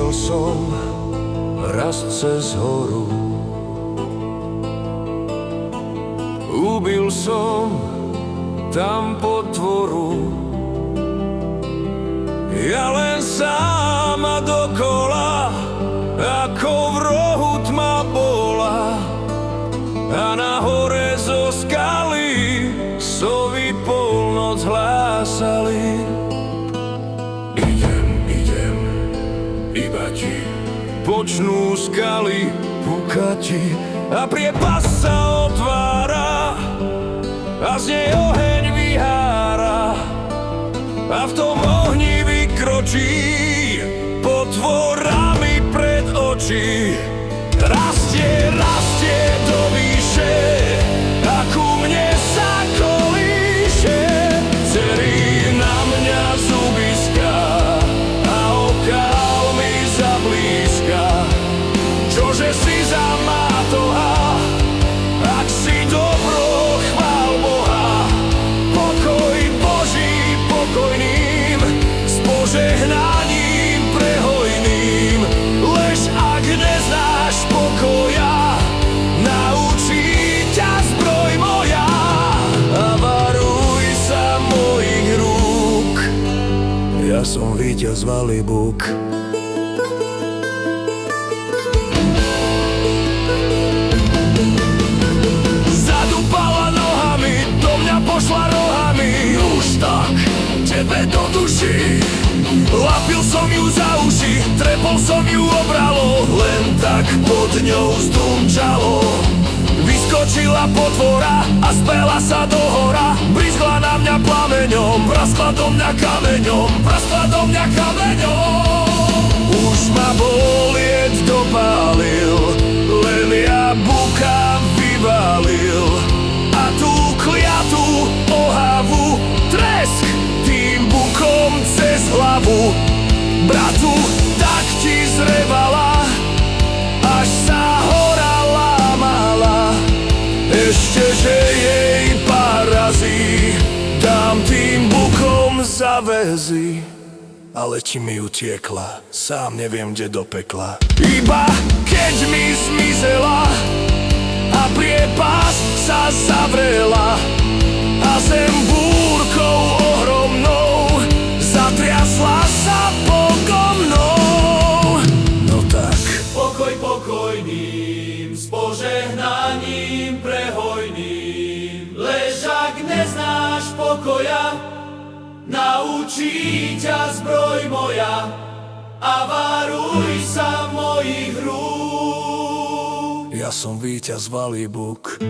Išiel som raz cez horu, ubil som tam potvoru. Ja len sám a dokola, ako v rohu tma bola. A na hore zo skaly sovy polnoc hlásali. Idem, iba ti počnú skaly pukati. A priepas sa otvára a z nej oheň vyhára. A v tom ohni vykročí potvorami pred oči. Rastie do výše a ku mne sa kolíše. Cerí na mňa zubiská a okál mi zablízka. Čože si za mátoha, ak si dobro, chvál Boha. Pokoj Boží pokojným, s požehnaním prehojným. Lež ak neznáš pokoja, naučí ťa zbroj moja. A varuj sa mojich rúk, ja som víťaz Valibuk. Zadupala nohami, do mňa pošla rohami. Už tak, tebe do duši. Lapil som ju za uši, trepol som ju obralo. Len tak pod ňou zdumčalo. Vyskočila potvora a spela sa do hora. Brizgla na mňa plameňom, praskla do mňa kameňom, praskla do mňa kameňom. Už ma boliet dopálil, len jablka vyvalil. A tú kliatú ohavu tresk tým bukom cez hlavu. Bratu, tak ti zrevala, až sa hora lámala. Ešte, že jej pár razy dám tým bukom za väzy. Ale ti mi utiekla, sám neviem, kde do pekla. Iba keď mi zmizela a priepas sa zavrela a zem búrkou ohromnou zatriasla sa poko mnou. No tak, Pokoj pokojným, s požehnaním prehojným. Lež ak neznáš pokoja, naučí ťa zbroj moja. A varuj sa mojich rúk. ja som víťaz Valibuk.